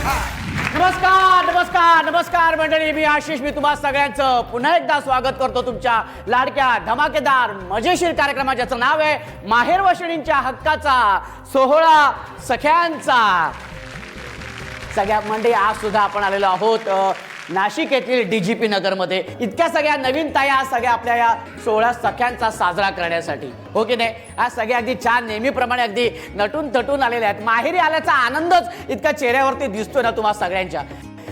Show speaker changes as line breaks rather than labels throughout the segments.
नमस्कार नमस्कार नमस्कार मंडळी, मी आशिष. मी तुम्हा सगळ्यांचं पुन्हा एकदा स्वागत करतो तुमच्या लाडक्या धमाकेदार मजेशीर कार्यक्रमात, ज्याचं नाव आहे माहेर वशिणींच्या हक्काचा सोहळा सख्यांचा. सगळ्या मंडळी, आज सुद्धा आपण आलेलो आहोत नाशिक येथील DGP नगरमध्ये. इतक्या सगळ्या नवीन ताया सगळ्या आपल्या या सोहळा सख्यांचा साजरा करण्यासाठी, हो की नाही? आज सगळ्या अगदी छान नेहमीप्रमाणे अगदी नटून थटून आलेले आहेत. माहेरी आल्याचा आनंदच इतका चेहऱ्यावरती दिसतोय ना तुम्हा सगळ्यांच्या.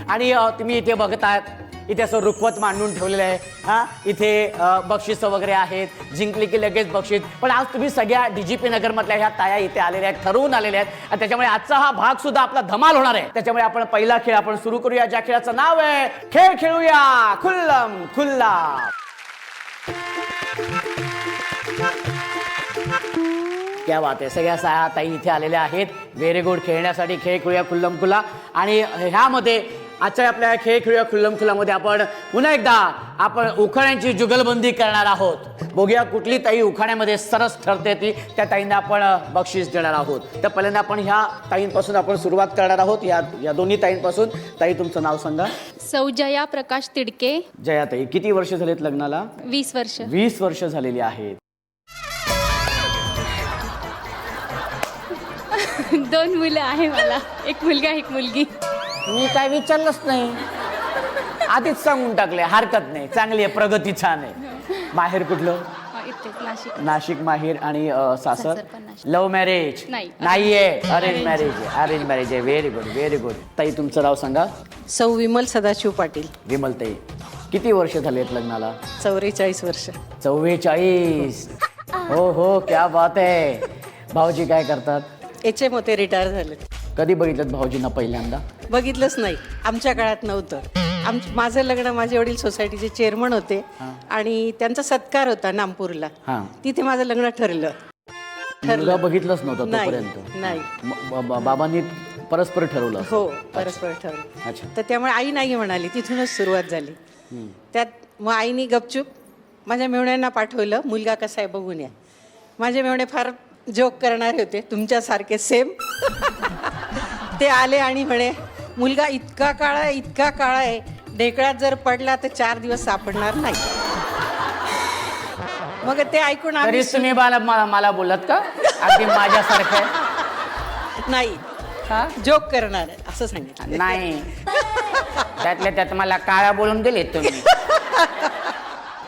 आणि तुम्ही इथे बघताय, इथे असं रुखवत मांडून ठेवलेलं आहे. हा, इथे बक्षिसं वगैरे आहेत, जिंकली की लगेच बक्षीस. पण आज तुम्ही सगळ्या DGP नगरमधल्या ह्या ताया इथे आलेल्या आहेत, ठरवून आलेल्या आहेत. आणि त्याच्यामुळे आजचा हा भाग सुद्धा आपला धमाल होणार आहे. त्याच्यामुळे आपण पहिला खेळ आपण सुरू करूया, ज्या खेळाचं नाव आहे खेळ खेळूया खुल्लम खुल्ला. क्या बात आहे. सगळ्या सहा ताई इथे आलेल्या आहेत व्हेरी गुड खेळण्यासाठी. खेळ खेळूया खुल्लम खुल्ला. आणि ह्यामध्ये आजच्या आपल्या खेळ खेळूया खुल्लम खुल्लामध्ये आपण पुन्हा एकदा आपण उखाण्यांची जुगलबंदी करणार आहोत. बघूया कुठली ताई उखाण्यामध्ये सरस ठरते ती, त्या ताईंना आपण बक्षीस देणार आहोत. तर पहिल्यांदा आपण ह्या ताईंपासून आपण सुरुवात करणार आहोत. या दोन्ही ताईंपासून. ताई, तुमचं नाव सांगा.
सौ जया प्रकाश तिडके.
जया ताई, किती वर्ष झालीत लग्नाला?
20 वर्ष.
20 वर्ष झालेली आहेत.
2 मुलं आहे मला, एक मुलगा एक मुलगी.
मी काय विचारलंच नाही, आधीच सांगून टाकले. हरकत नाही, चांगली आहे, प्रगती छान आहे. माहेर कुठलं?
इथेच नाशिक.
नाशिक माहेर. आणि सासर?
सासर पण नाशिक.
Love marriage? नाहीये, अरेंज मॅरेज आहे. अरेंज मॅरेज आहे. Very good very good. ताई, तुमचं नाव सांगा.
सौ विमल सदाशिव पाटील.
विमल ताई, किती वर्ष झालेत लग्नाला?
44 वर्ष.
44. हो हो, क्या बात आहे. भाऊजी काय करतात?
HM होते, रिटायर झाले.
कधी बघितलं भाऊजींना पहिल्यांदा?
बघितलंच नाही, आमच्या काळात नव्हतं. माझं लग्न, माझे वडील सोसायटीचे चेअरमन होते आणि त्यांचा सत्कार होता नामपूरला. तिथे माझं लग्न ठरलं.
मुलगा बघितलंच नव्हतं
नाही,
तोपर्यंत?
नाही.
बाबांनी परस्पर ठरवलं?
हो, परस्पर ठरवलं.
अच्छा.
तर त्यामुळे आई नाही म्हणाली, तिथूनच सुरुवात झाली. त्यात मग आईनी गपचूप माझ्या मेहुण्यांना पाठवलं, मुलगा कसा आहे बघून या. माझे मेहुणे फार जोक करणारे होते, तुमच्यासारखे सेम. ते आले आणि म्हणे, मुलगा इतका काळा आहे, इतका काळा आहे, ढेकळात जर पडला तर 4 दिवस सापडणार नाही. मग ते ऐकून आम्ही
तुम्ही मला बोलत का अगदी माझ्यासारखं?
नाही, जोक करणार आहे असं सांगितलं.
नाही, त्यातल्या त्यात मला काळा बोलून दिले तुम्ही.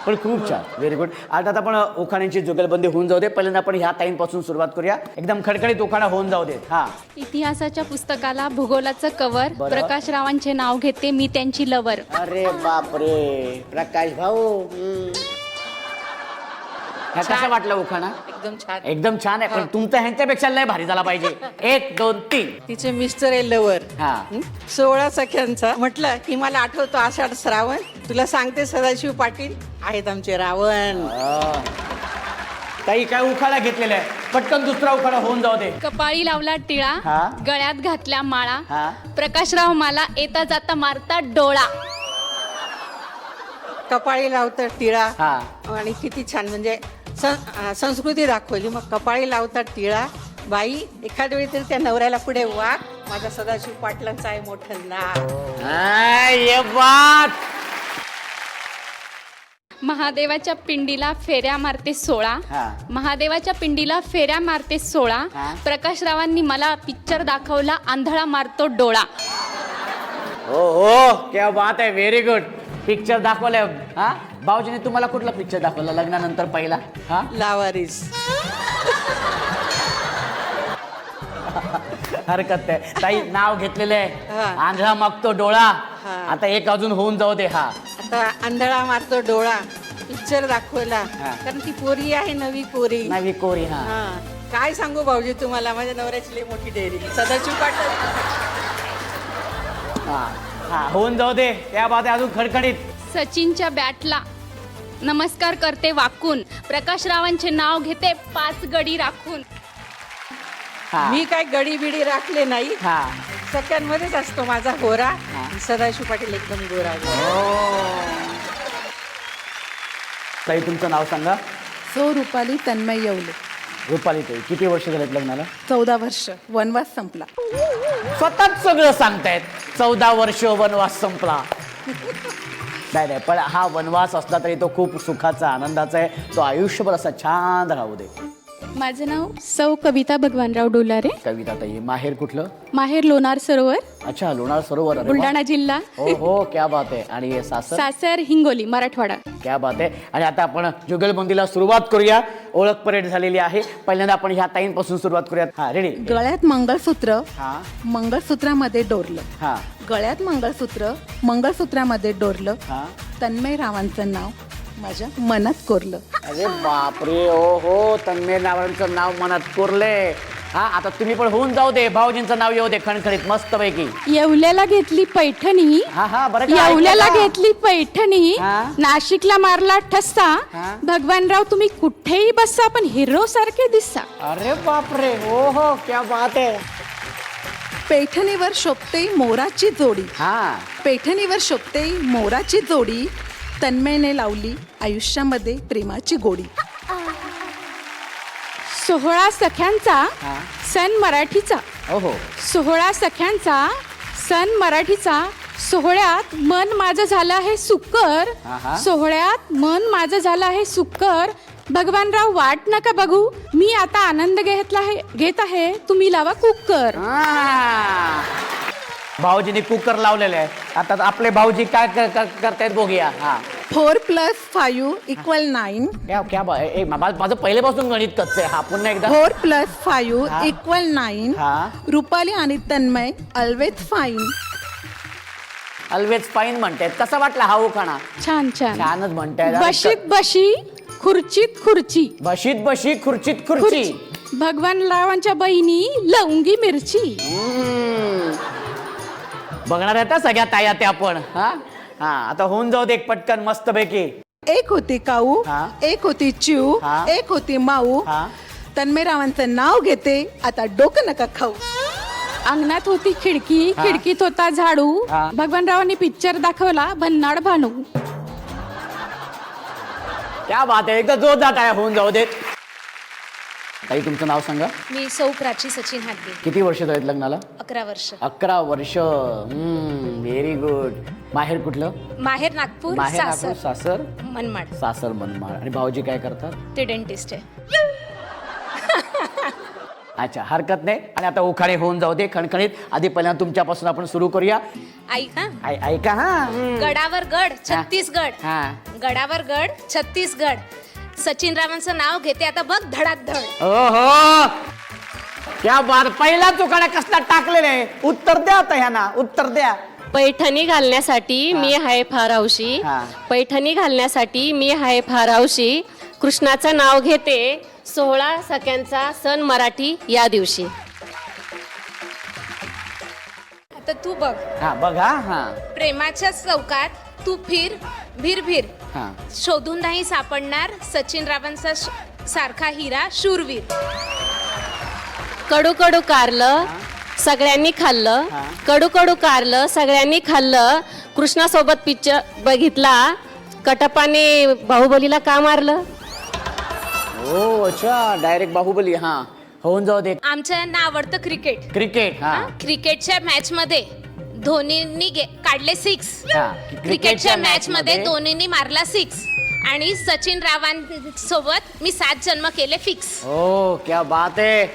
पण खूप छान, व्हेरी गुड. आता आपण उखाण्यांची जुगलबंदी होऊन जाऊ दे. पहिल्यांदा आपण ह्या ताईंपासून सुरुवात करूया. एकदम खडखडीत उखाणा होऊन जाऊ देत. हा.
इतिहासाच्या पुस्तकाला भूगोलाचं कव्हर. प्रकाश रावांचे नाव घेते मी त्यांची लवर.
अरे बापरे, प्रकाश भाऊ. कसं वाटलं उखाणा?
एकदम छान.
एकदम छान आहे. पण तुमचा ह्यांच्यापेक्षा लय भारी झाला पाहिजे. 1 2 3.
तिचे मिस्टर आहे लवर. 16 सख्यांचा. म्हटलं की मला आठवतो आषाढ श्रावण, तुला सांगते सदाशिव पाटील आहेत आमचे रावण.
काही काय उखाणा घेतलेला आहे, पटकन दुसरा उखाणा होऊन जाऊ दे.
कपाळी लावला टिळा, गळ्यात घातल्या माळा, प्रकाशराव मला येता जाता मारता डोळा.
कपाळी लावतात टिळा. आणि किती छान, म्हणजे संस्कृती दाखवली. मग कपाळी लावतात टिळा, बाई एखाद्या वेळी तरी त्या नवऱ्याला पुढे वाक, माझ्या सदाशिव पाटलांचं आहे मोठं नाव.
महादेवाच्या पिंडीला फेऱ्या मारते 16. महादेवाच्या पिंडीला फेऱ्या मारते 16. प्रकाशरावांनी मला पिक्चर दाखवला, आंधळा मारतो डोळा.
हो हो, क्या बात आहे, व्हेरी गुड. पिक्चर दाखवलं. भाऊजीने तुम्हाला कुठला पिक्चर दाखवला लग्नानंतर पहिला?
लावारिस.
हरकत नाही. ताई, नाव घेतलेलं आहे, आंधळा मागतो डोळा. आता एक अजून होऊन जाऊ दे.
आता आंधळा मारतो डोळा पिक्चर दाखवला, कारण ती पोरी आहे, नवी कोरी.
नवी कोरी.
काय सांगू भाऊजी तुम्हाला, माझ्या नवऱ्याची लई मोठी डेअरी सदाशिव पाटील.
होऊन जाऊ दे. त्या बाबत अजून खडखडीत.
सचिनच्या बॅटला नमस्कार करते वाकून, प्रकाशरावांचे नाव घेते 5 गडी राखून.
मी काय गडी बिडी राखले नाही, सख्यांमध्येच असतो माझा होरा. सदाशिव पाटील एकदम गोरा.
ताई, तुमचं नाव सांगा.
सौ रुपाली तन्मय येवले.
रुपाली ताई किती वर्ष झालेत लग्नाला?
14 वर्ष वनवास संपला.
स्वतःच सगळं सांगतायत 14 वर्ष वनवास संपला. नाही नाही, पण हा वनवास असला तरी तो खूप सुखाचा आनंदाचा आहे. तो आयुष्यभर असा छान राहू दे.
माझं नाव सौ कविता भगवानराव डोलारे.
कविता ताई माहेर कुठलं?
माहेर लोणार सरोवर,
अच्छा, लोणार सरोवर. अरे वा.
बुलढाणा जिल्हा.
हो हो, क्या बात आहे. आणि सासर?
सासर हिंगोली, मराठवाडा.
क्या बात आहे. आणि आता आपण जुगलबंदीला सुरुवात करूया. ओळख परेड झालेली आहे. पहिल्यांदा आपण ह्या ताईंपासून सुरुवात करूयात. हा, रेडी?
गळ्यात मंगळसूत्र,
हा
मंगळसूत्रामध्ये डोरलं.
हा
गळ्यात मंगळसूत्र, मंगळसूत्रामध्ये डोरलं.
हा.
तन्मय रावांचं नाव माझ्या मनात कोरलं.
अरे बापरे, ओ हो, तन्मय नावांचं नाव मनात कोरले. हा, आता तुम्ही पण होऊन जाऊ दे, भाऊजींचं नाव येऊ दे खणखणीत मस्त पैकी.
येवल्याला घेतली पैठणी,
हा हा, बरं का,
येवल्याला
ऐकलं का?
घेतली पैठणी,
हा.
नाशिकला मारला ठस्सा.
हा.
भगवानराव तुम्ही कुठेही बसा पण हिरो सारखे दिसा.
अरे बापरे, हो हो, क्या बात आहे.
पैठणीवर शोभते मोराची जोडी,
हा
पैठणीवर शोभते मोराची जोडी. तन्मयने लावली आयुष्यामध्ये प्रेमाची गोडी.
16 सख्यांचा
हा.
सण मराठीचा,
हो हो.
16 सख्यांचा सण मराठीचा. सोहळ्यात मन माझं झालं आहे सुक्कर,
आहा.
सोहळ्यात मन माझं झालं आहे सुक्कर. भगवानराव वाट नका बघू, मी आता आनंद घेत आहे, तुम्ही लावा कुकर.
हा. भाऊजीने कुकर लावलेले आहे. आता आपले भाऊजी काय करतायत बघूया. हा
4+5 = 9.
क्या क्या माझं पहिल्यापासून गणित कच्चं आहे. हा, पुन्हा एकदा.
4+5
हा.
= 9.
हा.
रुपाली आणि Tanmay always fine.
Always fine म्हणतायत. कसा वाटला हा उखाणा?
छान छान.
छानच म्हणतायत.
बशीत बशी, खुर्चीत खुर्ची,
बशीत बशी, खुर्चीत खुर्ची.
भगवानरावांच्या बहिणी लवंगी मिरची.
बघणार आहेत सगळ्या ताया त्या आपण. हा हा, आता होऊन जाऊ दे एक पटकन मस्त पैकी.
एक होती काऊ,
हा.
एक होती चिऊ,
हा.
एक होती माऊ.
हा.
तन्मय रावांचं नाव घेते, आता डोकं नका खाऊ.
अंगणात होती खिडकी,
हा.
खिडकीत होता झाडू.
हा.
भगवानरावांनी पिक्चर दाखवला भन्नाड भानू.
क्या बात आहे. एकदा जोरदार टाळ्या होऊन जाऊ देत. ताई तुमचं नाव सांगा.
मी सौ प्राची सचिन हादगे.
किती वर्ष झालेत लग्नाला?
11 वर्ष.
11 वर्ष. Very good. माहेर कुठलं?
माहेर नागपूर,
माहेर
सासर
नागपूर, सासर
मनमाड.
सासर मनमाड. आणि भाऊजी काय करतात?
ते डेंटिस्ट आहे.
अच्छा, हरकत नाही. आणि आता उखाणे होऊन जाऊ दे खणखणीत. आधी पहिल्यांदा तुमच्यापासून आपण सुरू करूया.
ऐका,
ऐका. हा
गडावर गड छत्तीसगड,
हा.
गडावर गड छत्तीसगड. सचिन रावांचं नाव घेते, आता बघ धडाधड.
ओहो, क्या बात. पहिला उखाणा कसला टाकलेले. उत्तर द्या आता ह्यांना, उत्तर द्या.
पैठणी घालण्यासाठी मी आहे फार हौशी,
हा.
पैठणी घालण्यासाठी मी आहे फार हौशी. कृष्णाचं नाव घेते, 16 सख्यांचा सण मराठी या दिवशी.
आता तू बघ,
हा बघा. हा
प्रेमाच्या चौकात तू फिर भीर भीर,
हा.
शोधून नाही सापडणार सचिन रावांचा सारखा हिरा शूरवीर.
कडू कडू कारलं सगळ्यांनी खाल्लं,
हा.
कडू कडू कारलं सगळ्यांनी खाल्लं. कृष्णासोबत पिक्चर बघितला, कटप्पाने बाहुबलीला का मारलं?
ओ अच्छा, डायरेक्ट बाहुबली. हा होऊन जाऊ दे.
आमच्या आवडतं क्रिकेट.
क्रिकेट. हा
क्रिकेटच्या मॅच मध्ये धोनींनी काढले 6.
हा.
क्रिकेटच्या मॅच मध्ये धोनींनी मारला 6 आणि सचिन रावांसोबत मी 7 जन्म केले फिक्स.
ओ क्या बात आहे.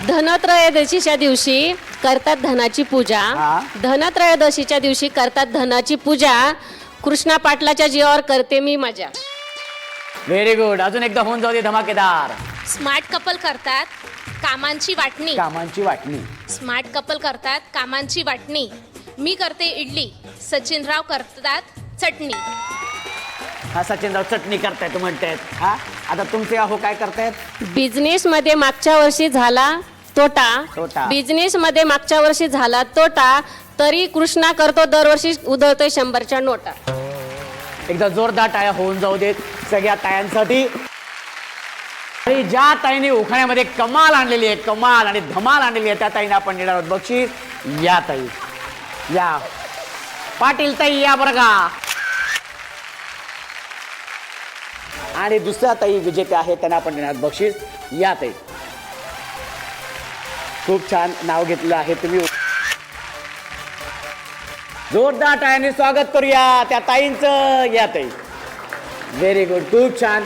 धनत्रयोदशीच्या दिवशी करतात धनाची पूजा,
हा.
धनत्रयोदशीच्या दिवशी करतात धनाची पूजा. कृष्णा पाटलाच्या जीवावर करते मी मजा.
Very good. अजून एकदा होऊन जाऊ दे धमाकेदार.
स्मार्ट कपल करतात कामांची वाटणी.
कामांची वाटणी.
स्मार्ट कपल करतात कामांची वाटणी. मी करते इडली, सचिनराव करतात चटणी.
हा, सचिनराव चटणी करतायत म्हणतायत. हा, आता तुमचे अहो काय करतायत?
बिझनेस मध्ये मागच्या वर्षी झाला
तोटा.
तोटा, बिझनेस मध्ये मागच्या वर्षी झाला तोटा, तरी कृष्णा करतो दरवर्षी उधळतोय 100च्या नोटा.
एकदा जोरदार टाळ्या होऊन जाऊ देत सगळ्या तायांसाठी. आणि ज्या ताईने उखाण्यामध्ये कमाल आणलेली आहे, कमाल आणि धमाल आणलेली आहे, त्या ताईने आपण देणार आहोत बक्षीस. या ताई या. पाटील ताई या बरं का. आणि दुसऱ्या ताई विजेते आहेत त्यांना आपण देणार आहोत बक्षीस. या ताई. खूप छान नाव घेतलं आहे तुम्ही. जोरदार टाळ्यांनी स्वागत करूया त्या ताईंचं. या ताई, व्हेरी गुड, खूप छान.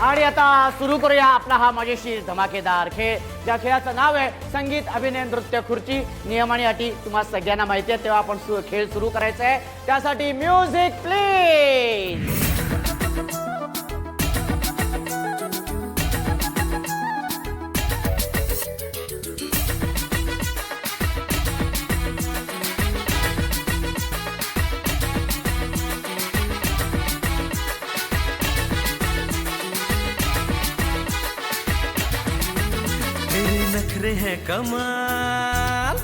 आणि आता सुरू करूया आपला हा मजेशीर धमाकेदार खेळ. ज्या खेळाचं नाव आहे संगीत अभिनय नृत्य खुर्ची. नियम आणि अटी तुम्हाला सगळ्यांना माहिती आहे, तेव्हा आपण खेळ सुरू करायचा आहे. त्यासाठी म्युझिक प्लीज.
तेरे नखरे हैं कमाल,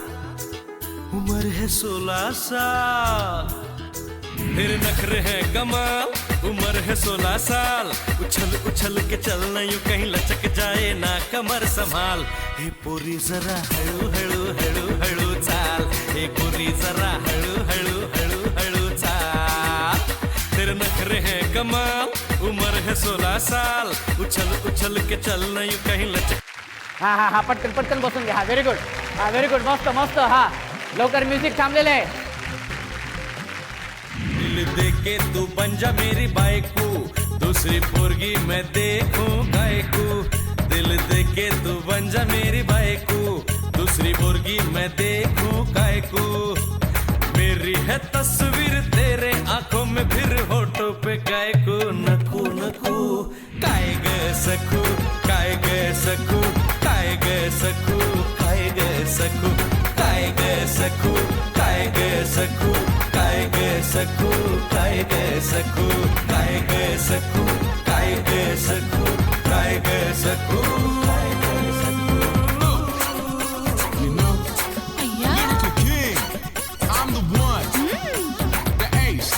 उम्र है 16 साल. तेरे नखरे हैं कमाल, उम्र है 16 साल. उछल उछल के चलना यूं कहीं लचक जाए ना कमर संभाल. हे पोरी जरा हळू हळू हळू हळू चाल. हे पोरी जरा हळू हळू हळू हळू चाल. तेरे नखरे हैं कमाल, उम्र है 16 साल. उछल उछल के चलना यूं कहीं लचक.
हा हा हा, पटकन पटकन बसून घ्या. व्हेरी गुड, हा व्हेरी गुड, मस्त मस्त. हा लवकर म्युझिक थांबलेलं आहे.
दिल दे के तू बन जा मेरी बायको, दूसरी पोरगी मैं देखूं गायको. दिल दे के तू बन जा मेरी बायको, दूसरी पोरगी मैं देखूं गायको. मेरी है तस्वीर तेरे आंखों में, फिर होठों पे गायको. नकू नकू काय ग सखू, काय ग सखू, काय ग सखू, काय ग सखू, काय ग सखू, काय ग सखू, काय ग सखू, काय ग सखू, काय ग सखू, काय ग सखू, काय ग सखू, काय ग सखू.
You know, Lyrical King, I'm the one, the ace,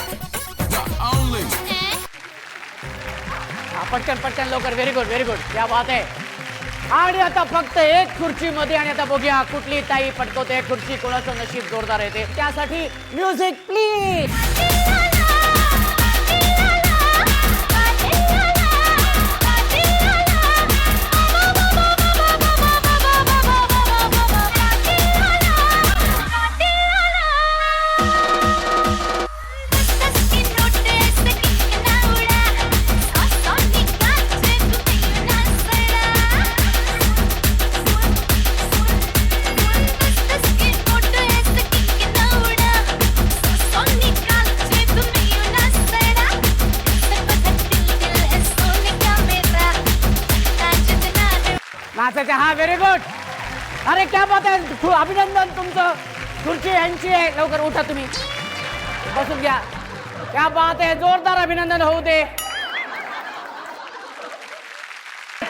the only.
हा, पटकन पटकन लवकर. व्हेरी गुड, व्हेरी गुड, क्या बात आहे. आणि आता फक्त एक खुर्ची मध्ये. आणि आता बघूया कुठली ताई पटकवते खुर्ची, कोणाचं नशीब जोरदार येते. त्यासाठी म्युझिक प्लीज. नाचायचं. हा व्हेरी गुड. अरे क्या बात आहे, अभिनंदन तुमचं. खुर्ची यांची आहे, लवकर उठा तुम्ही, बसून घ्या. क्या बात आहे, जोरदार अभिनंदन होऊ दे.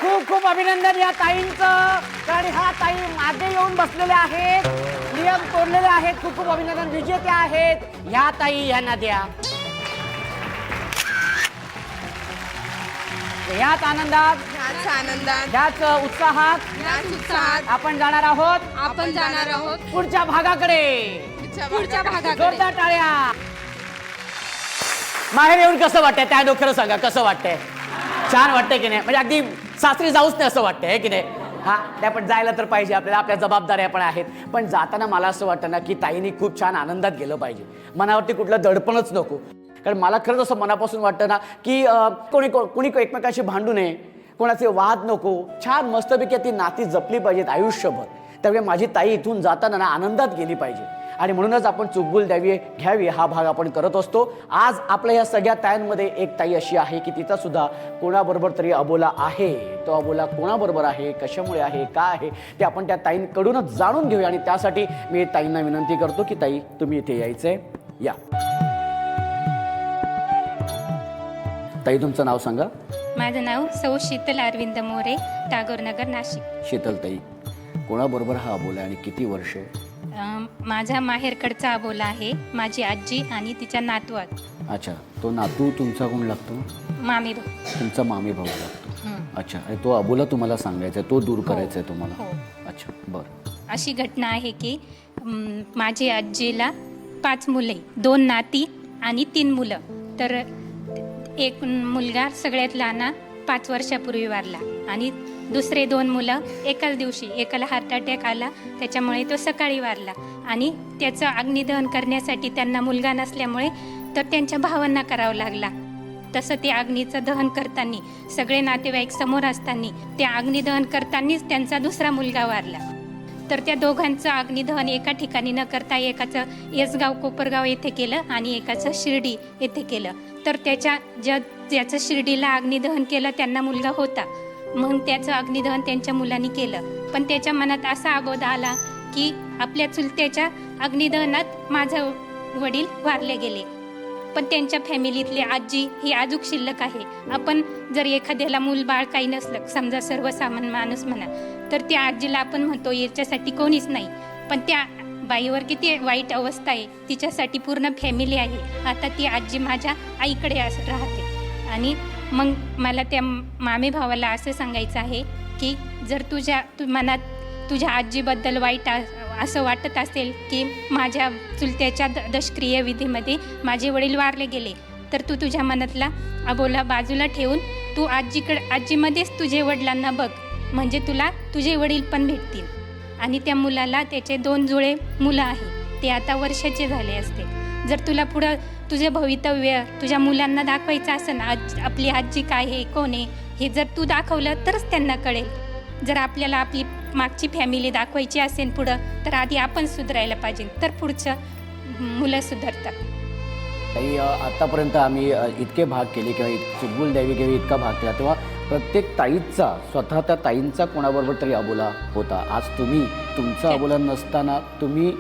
खूप खूप अभिनंदन या ताईंचं. कारण ह्या ताई मागे येऊन बसलेल्या आहेत, नियम तोडलेले आहेत. खूप खूप अभिनंदन, विजेत्या आहेत ह्या ताई. यांना द्या. याच आनंदात, याच उत्साहात आपण जाणार आहोत पुढच्या भागाकडे. जोरदार टाळ्या. माहेर येऊन कसं वाटतंय त्या खरं सांगा, कसं वाटतंय? छान वाटतंय की नाही? म्हणजे अगदी सासरी जाऊच नाही असं वाटतंय की नाही? हा, त्या पण जायला तर पाहिजे आपल्याला, आपल्या जबाबदाऱ्या पण आहेत. पण जाताना मला असं वाटतं ना की ताईंनी खूप छान आनंदात गेलं पाहिजे. मनावरती कुठलं दडपणच नको. कारण मला खरंच असं मनापासून वाटतं ना की कोणी एकमेकांशी भांडू नये, कोणाचे वाद नको. छान मस्तपैकी ती नाती जपली पाहिजेत आयुष्यभर. त्यामुळे माझी ताई इथून जाताना ना आनंदात गेली पाहिजे. आणि म्हणूनच आपण चुकबुल घ्यावी हा भाग आपण करत असतो. आज आपल्या ह्या सगळ्या ताईंमध्ये एक ताई अशी आहे की तिचा सुद्धा कोणाबरोबर तरी अबोला आहे. तो अबोला कोणाबरोबर आहे, कशामुळे आहे, काय आहे ते आपण त्या ताईंकडूनच जाणून घेऊया. आणि त्यासाठी मी ताईंना विनंती करतो की ताई तुम्ही इथे यायचंय. या ताई, तुमचं नाव सांगा.
माझं नाव सौ शीतल अरविंद मोरे, टागोरनगर, नाशिक.
शीतल ताई, कोणाबरोबर हा अबोला आणि किती वर्ष?
माझा माहेरकडचा अबोला आहे, माझी आजी आणि तिच्या नातू.
अच्छा, तो नातू तुमचा कोण लागतो?
मामी भाऊ.
तुमचा मामी भाऊ लागतो. अच्छा, आणि तो अबोला तुम्हाला सांगायचा आहे, तो दूर करायचा आहे तुम्हाला?
हो.
अच्छा, बरं.
अशी घटना आहे की माझी आजीला 5 मुले, 2 नाती आणि 3 मुलं. तर एक मुलगा सगळ्यात लहान 5 वर्षापूर्वी वारला आणि दुसरे 2 मुलं एकाच दिवशी. एकाला हार्ट अटॅक आला, त्याच्यामुळे तो सकाळी वारला आणि त्याचं अग्निदहन करण्यासाठी त्यांना मुलगा नसल्यामुळे तर त्यांच्या भावांना करावं लागला. तसं ते अग्नीचं दहन करताना सगळे नातेवाईक समोर असताना त्या अग्निदहन करतानाच त्यांचा दुसरा मुलगा वारला. तर त्या दोघांचं अग्निदहन एका ठिकाणी न करता एकाचं येसगाव कोपरगाव येथे केलं आणि एकाचं शिर्डी येथे केलं. तर ज्याचं शिर्डीला अग्निदहन केलं त्यांना मुलगा होता, मग त्याचं अग्निदहन त्यांच्या मुलांनी केलं. पण त्याच्या मनात असा अबोध आला की आपल्या चुलत्याच्या अग्निदहनात माझे वडील वारले गेले, पण त्यांच्या फॅमिलीतली आजी ही अजूक शिल्लक आहे. आपण जर एखाद्याला मूल बाळ काही नसलं, समजा सर्वसामान्य माणूस म्हणा, तर त्या आजीला आपण म्हणतो याच्यासाठी कोणीच नाही, पण त्या बाईवर किती वाईट अवस्था आहे, तिच्यासाठी पूर्ण फॅमिली आहे. आता ती आजी माझ्या आईकडे राहते आणि मग मला त्या मामे भावाला असं सांगायचं आहे की जर मनात तुझ्या आजीबद्दल वाईट असं वाटत असेल की माझ्या चुलत्याच्या दशक्रिया विधीमध्ये माझे वडील वारले गेले, तर तू तुझ्या मनातला अबोला बाजूला ठेवून तू आजीमध्येच तुझे वडिलांना बघ, म्हणजे तुला तुझे वडील पण भेटतील. आणि त्या मुलाला त्याचे 2 जुळे मुलं आहे, ते आता वर्षाचे झाले असते. जर तुला पुढं तुझे भवितव्य तुझ्या मुलांना दाखवायचं असेल ना, आपली आजी काय आहे, कोण आहे, हे जर तू दाखवलं तरच त्यांना कळेल. जर आपल्याला आपली मागची फॅमिली दाखवायची असेल पुढं, तर आधी आपण सुधारायला पाहिजे, तर पुढचं मुलं सुधारतात.
काही आत्तापर्यंत आम्ही इतके भाग केले किंवा चुलबुल द्यावी किंवा इतका भाग केला, तेव्हा प्रत्येक ताईचा स्वतः त्या ताईंचा कोणाबरोबर तरी अबोला होता. आज तुम्ही तुमचा अबोला नसताना तुम्ही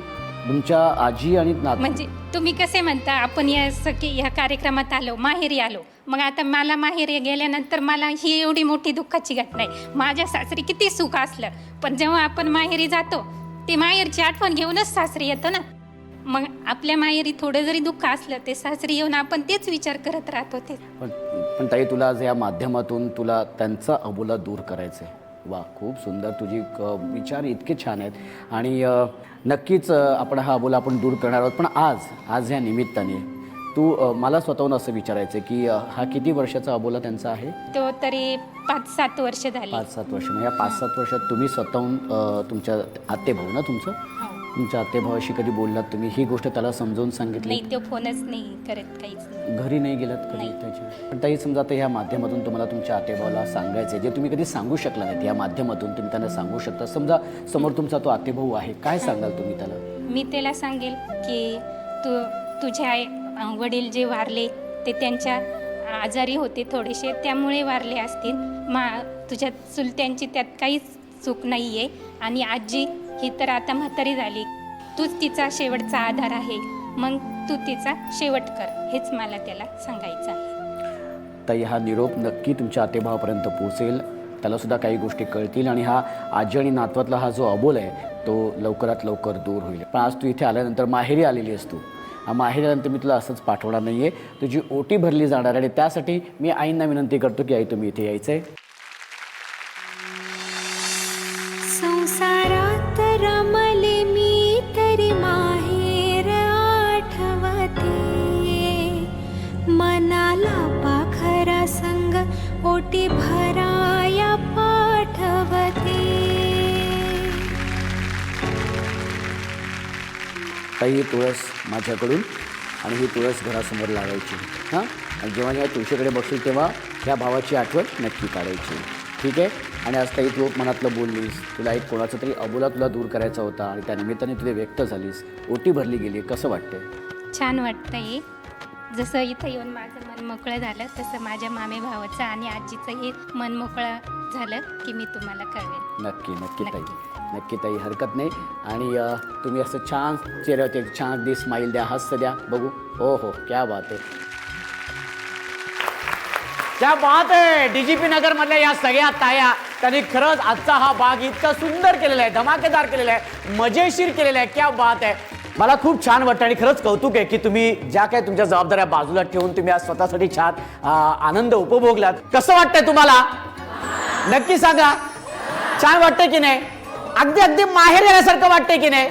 तुमच्या आजी आणि
म्हणजे तुम्ही कसे म्हणता, आपण या कार्यक्रमात आलो, माहेरी आलो, मग आता मला माहेरी गेल्यानंतर मला ही एवढी मोठी दुःखाची घटना आहे. माझ्या सासरी किती सुख असलं, पण जेव्हा आपण माहेरी जातो ते माहेरची आठवण घेऊनच सासरी येतो ना. मग आपल्या माहेरी थोडं जरी दुःख असलं ते सासरी येऊन आपण तेच विचार करत राहतो. ते
पण ताई, तुला आज या माध्यमातून तुला त्यांचा अबोला दूर करायचं आहे. वा, खूप सुंदर, तुझी विचार इतके छान आहेत आणि नक्कीच आपण हा अबोला आपण दूर करणार आहोत. पण आज या निमित्ताने तू मला स्वतःहून असं विचारायचं की हा किती वर्षाचा अबोला त्यांचा आहे?
तो तरी 5-7 वर्ष झाली.
5-7 वर्ष. मग या 5-7 वर्षात तुम्ही स्वतःहून तुमच्या आत्तेभाऊ ना तुमच्या आत्तेभावाशी कधी बोललात तुम्ही, ही गोष्ट त्याला समजावून सांगितली?
नाही, तो फोनच नाही करत, काहीच
घरी नाही गेलात कधी त्याच्या? पण ताई, समजा आता ह्या माध्यमातून तुम्हाला तुमच्या आत्तेभावाला सांगायचं जे तुम्ही कधी सांगू शकला नाहीत, या माध्यमातून तुम्ही त्यांना सांगू शकता. समजा समोर तुमचा तो आत्तेभाऊ आहे, काय सांगाल तुम्ही त्याला?
मी त्याला सांगेल की तुझे वडील जे वारले ते त्यांच्या आजारी होते थोडेसे, त्यामुळे वारले असतील. तुझ्या चुलत्यांची त्यात काहीच चूक नाही आहे. आणि आजी ही तर आता म्हातारी झाली, तूच तिचा शेवटचा आधार आहे, मग तू तिचा शेवट कर, हेच मला त्याला सांगायचं आहे.
ताई, हा निरोप नक्की तुमच्या आत्तेभावापर्यंत पोहोचेल, त्याला सुद्धा काही गोष्टी कळतील आणि हा आजी आणि नातवातला हा जो अबोल आहे तो लवकरात लवकर दूर होईल. पण आज तू इथे आल्यानंतर माहेरी आलेली आहेस, तू माहेरी आल्यानंतर मी तुला असंच पाठवणार नाही आहे, तुझी ओटी भरली जाणार आणि त्यासाठी मी आईंना विनंती करतो की आई तुम्ही इथे यायचं आहे.
संसारात रमले मी तरी माहेर आठवते, मनाला पाखरा संग ओटी भराया पाठवते.
ताई, तुळस माझ्याकडून आणि ही तुळस घरासमोर लावायची. हां, आणि जेव्हा या तुळशीकडे बघशील तेव्हा ह्या भावाची आठवण नक्की काढायची, ठीक आहे? आणि आज ताई तू मनातलं बोललीस, तुला एक कोणाचा तरी अबोला तुला दूर करायचा होता आणि त्या निमित्ताने तुला व्यक्त झालीस, ओटी भरली गेली, कसं वाटतंय?
छान वाटतंय. जसं इथं येऊन माझं मन मोकळं झालं, तसं माझ्या मामे भावाचं आणि आजीचंही मन मोकळं झालं की मी तुम्हाला कळवेन.
नक्की ताई, नक्की ताई, हरकत नाही. आणि तुम्ही असं छान चेहऱ्यावरती एक छान अगदी स्माईल द्या, हास्य द्या, बघू. हो, क्या बात आहे, क्या बात आहे. DGP नगर मधल्या या सगळ्या ताया, त्यांनी खरंच आजचा हा भाग इतका सुंदर केलेला आहे, धमाकेदार केलेला आहे, मजेशीर केलेला आहे. क्या बात आहे. मला खूप छान वाटतं आणि खरंच कौतुक आहे की तुम्ही ज्या काय तुमच्या जबाबदाऱ्या बाजूला ठेवून तुम्ही आज स्वतःसाठी छान आनंद उपभोगलात. कसं वाटतंय तुम्हाला? नक्की सांगा. छान वाटतंय की नाही? अगदी माहेर येण्यासारखं वाटतंय की नाही?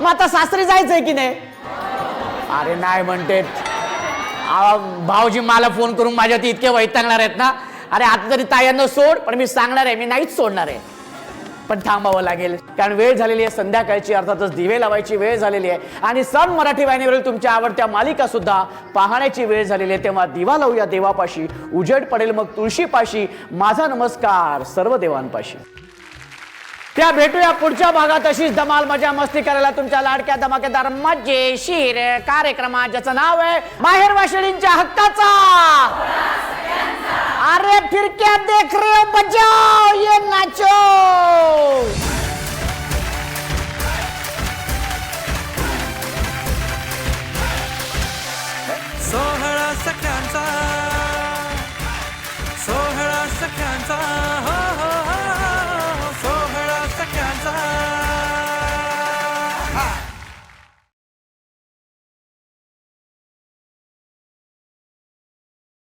मग आता सासरी जायचंय की नाही? अरे नाही म्हणते भाऊजी मला फोन करून माझ्या ती इतके वैतागणार आहेत ना. अरे आता तरी तायांना सोड, पण मी सांगणार आहे, मी नाहीच सोडणार आहे. पण थांबावं लागेल, कारण वेळ झालेली आहे संध्याकाळची, अर्थातच दिवे लावायची वेळ झालेली आहे. आणि सन मराठी वाहिनीवरील तुमच्या आवडत्या मालिका सुद्धा पाहण्याची वेळ झालेली आहे. तेव्हा दिवा लावूया देवापाशी, उजेड पडेल मग तुळशीपाशी, माझा नमस्कार सर्व देवांपाशी. त्या भेटूया पुढच्या भागात अशीच धमाल मजा मस्ती करायला तुमच्या लाडक्या धमाकेदार मजेशीर कार्यक्रमात, ज्याचं नाव आहे माहेर वाशिणींच्या हक्काचा. अरे फिर क्या देख रहे हो, बजाओ ये नाचो.
सोहळा सख्यांचा